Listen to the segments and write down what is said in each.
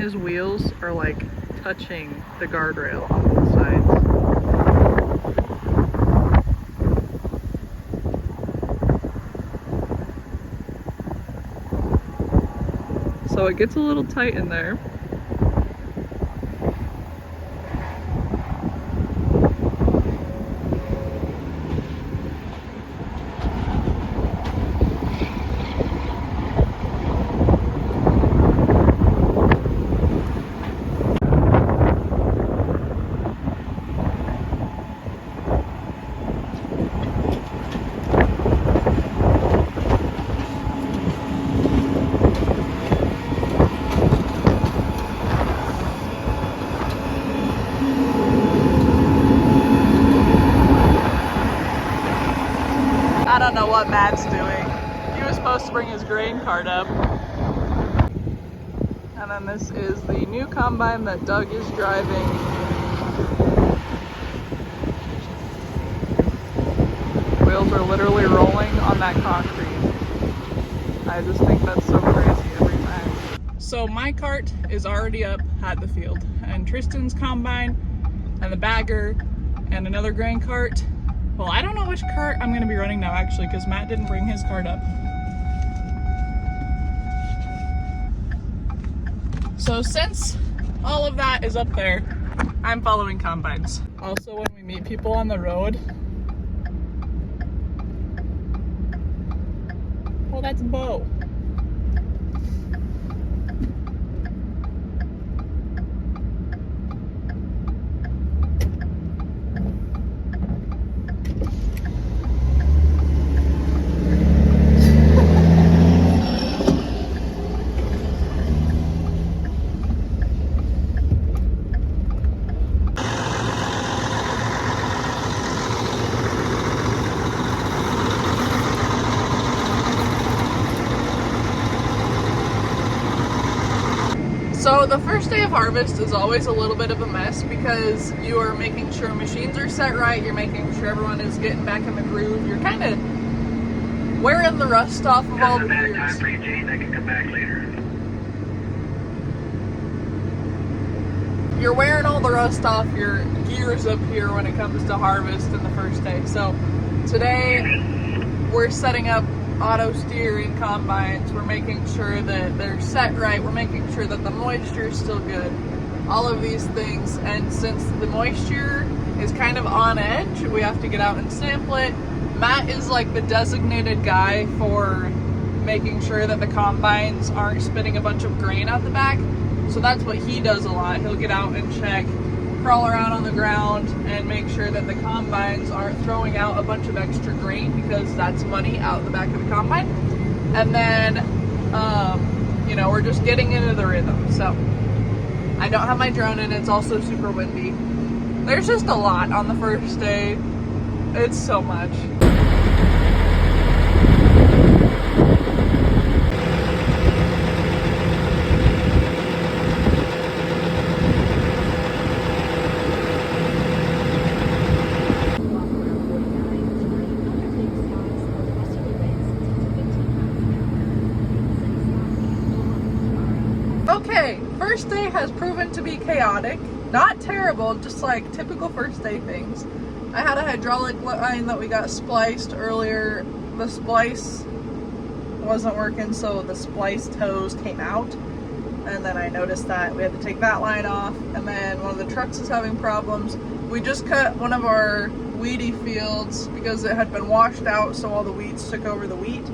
his wheels are like touching the guardrail on both sides. So it gets a little tight in there. I don't know what Matt's doing. He was supposed to bring his grain cart up. And then this is the new combine that Doug is driving. Wheels are literally rolling on that concrete. I just think that's so crazy every time. So my cart is already up at the field, and Tristan's combine and the bagger and another grain cart. Well, I don't know which cart I'm gonna be running now actually, because Matt didn't bring his cart up. So since all of that is up there, I'm following combines. Also, when we meet people on the road, well, that's Bo. So the first day of harvest is always a little bit of a mess because you are making sure machines are set right, you're making sure everyone is getting back in the groove, you're kind of wearing the rust off of all the gears. Time for you, Jane. I can come back later. You're wearing all the rust off your gears up here when it comes to harvest in the first day. So today we're setting up auto steering combines. We're making sure that they're set right. We're making sure that the moisture is still good. All of these things. And since the moisture is kind of on edge, we have to get out and sample it. Matt is like the designated guy for making sure that the combines aren't spitting a bunch of grain out the back. So that's what he does a lot. He'll get out and check, crawl around on the ground and make sure that the combines aren't throwing out a bunch of extra grain, because that's money out the back of the combine. And then, you know, we're just getting into the rhythm. So I don't have my drone in. It's also super windy. There's just a lot on the first day. It's so much. Okay, first day has proven to be chaotic. Not terrible, just like typical first day things. I had a hydraulic line that we got spliced earlier. The splice wasn't working, so the splice toes came out. And then I noticed that we had to take that line off. And then one of the trucks is having problems. We just cut one of our weedy fields because it had been washed out, so all the weeds took over the wheat.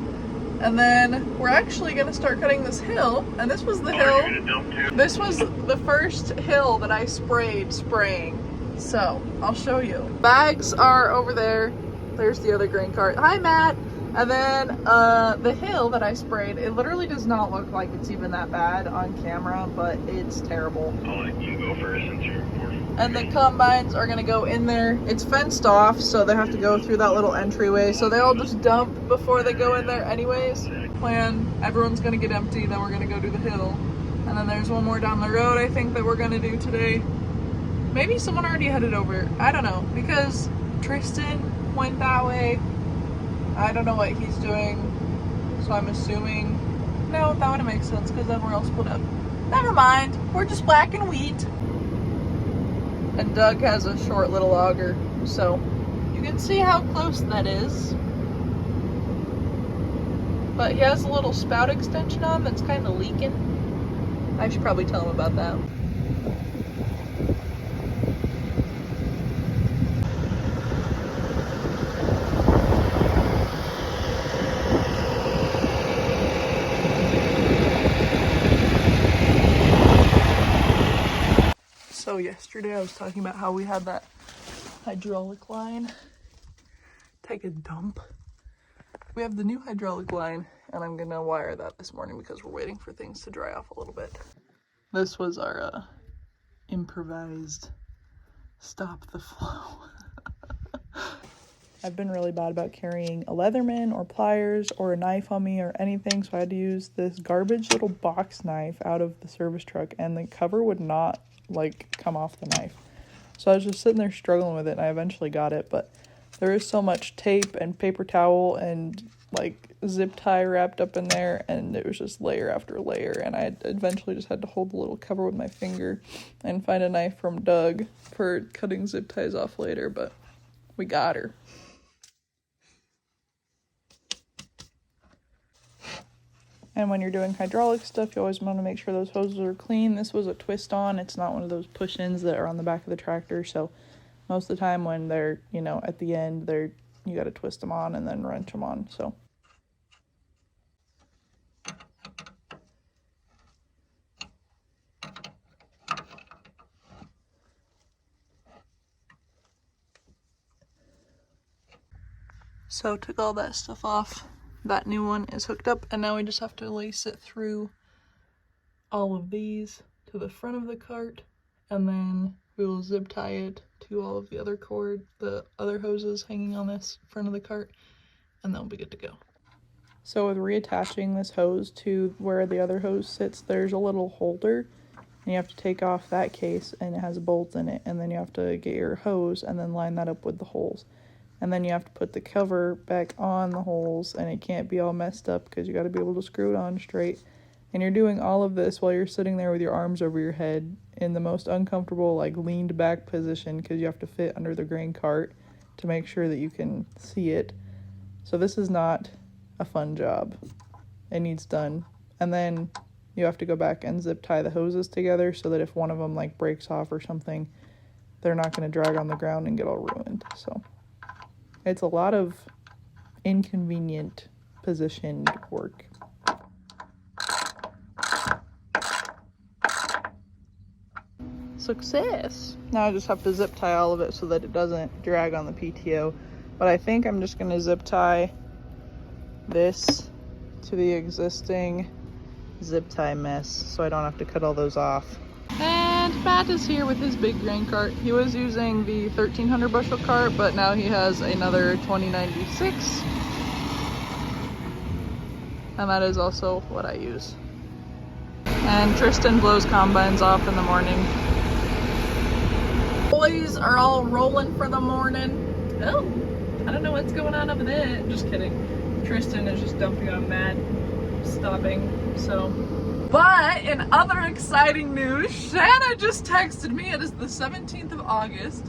And then we're actually gonna start cutting this hill, and this was the hill. This was the first hill that I spraying. So I'll show you. Bags are over there. There's the other grain cart. Hi, Matt. And then the hill that I sprayed, it literally does not look like it's even that bad on camera, but it's terrible. I'll let you go first since you're more. And the combines are gonna go in there. It's fenced off, so they have to go through that little entryway. So they all just dump before they go in there anyways. Plan, everyone's gonna get empty, then we're gonna go do the hill. And then there's one more down the road I think that we're gonna do today. Maybe someone already headed over, I don't know, because Tristan went that way. I don't know what he's doing, so I'm assuming, no, that wouldn't make sense because then we're all split up. Never mind, we're just whacking wheat. And Doug has a short little auger, so you can see how close that is. But he has a little spout extension on that's kind of leaking. I should probably tell him about that. So yesterday I was talking about how we had that hydraulic line take a dump. We have the new hydraulic line, and I'm gonna wire that this morning because we're waiting for things to dry off a little bit. This was our improvised stop the flow. I've been really bad about carrying a Leatherman or pliers or a knife on me or anything, so I had to use this garbage little box knife out of the service truck, and the cover would not like come off the knife. So I was just sitting there struggling with it, and I eventually got it, but there is so much tape and paper towel and like zip tie wrapped up in there, and it was just layer after layer, and I eventually just had to hold the little cover with my finger and find a knife from Doug for cutting zip ties off later, but we got her. And when you're doing hydraulic stuff, you always want to make sure those hoses are clean. This was a twist on. It's not one of those push-ins that are on the back of the tractor. So most of the time when they're, you know, at the end, you got to twist them on and then wrench them on. So took all that stuff off. That new one is hooked up, and now we just have to lace it through all of these to the front of the cart, and then we will zip tie it to all of the other hoses hanging on this front of the cart, and then we'll be good to go. So with reattaching this hose to where the other hose sits, there's a little holder, and you have to take off that case, and it has a bolt in it, and then you have to get your hose and then line that up with the holes. And then you have to put the cover back on the holes, and it can't be all messed up because you got to be able to screw it on straight. And you're doing all of this while you're sitting there with your arms over your head in the most uncomfortable, like, leaned back position because you have to fit under the grain cart to make sure that you can see it. So this is not a fun job. It needs done. And then you have to go back and zip tie the hoses together so that if one of them, like, breaks off or something, they're not going to drag on the ground and get all ruined. So it's a lot of inconvenient positioned work. Success! Now I just have to zip tie all of it so that it doesn't drag on the PTO. But I think I'm just going to zip tie this to the existing zip tie mess so I don't have to cut all those off. And Matt is here with his big grain cart. He was using the 1,300 bushel cart, but now he has another 2096. And that is also what I use. And Tristan blows combines off in the morning. Boys are all rolling for the morning. Oh, I don't know what's going on over there. Just kidding. Tristan is just dumping on Matt, stopping, so. But in other exciting news, Shanna just texted me. It is the 17th of August,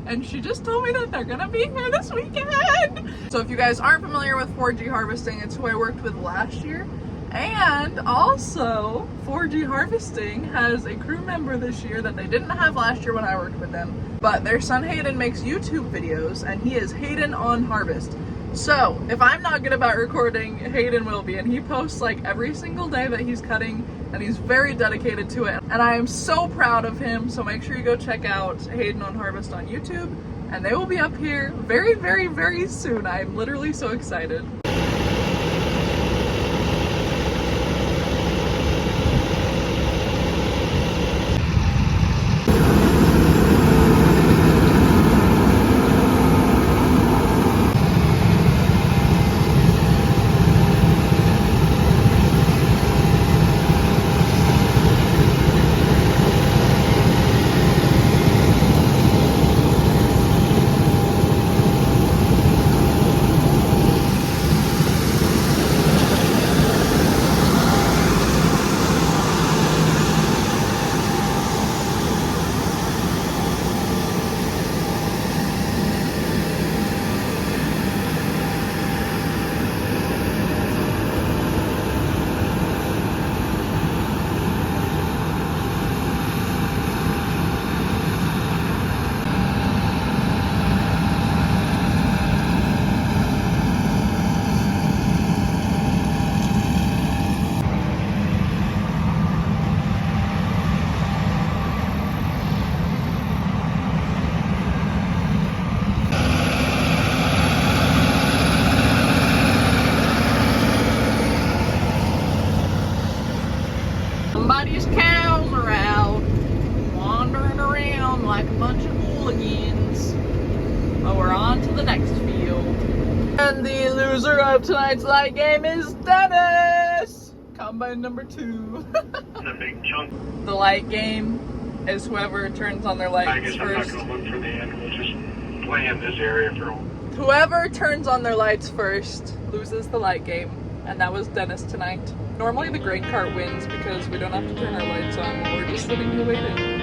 and she just told me that they're gonna be here this weekend. So if you guys aren't familiar with 4G Harvesting, it's who I worked with last year. And also, 4G Harvesting has a crew member this year that they didn't have last year when I worked with them. But their son Hayden makes YouTube videos, and he is Hayden on Harvest. So, if I'm not good about recording, Hayden will be, and he posts like every single day that he's cutting, and he's very dedicated to it. And I am so proud of him, so make sure you go check out Hayden on Harvest on YouTube, and they will be up here very, very, very soon. I'm literally so excited. means. But we're on to the next field. And the loser of tonight's light game is Dennis! Combine number 2. The big chunk. The light game is whoever turns on their I lights guess I'm not first. going to look for the end. We'll just play in this area for a while. Whoever turns on their lights first loses the light game. And that was Dennis tonight. Normally the grain cart wins because we don't have to turn our lights on while we're just sitting here waiting.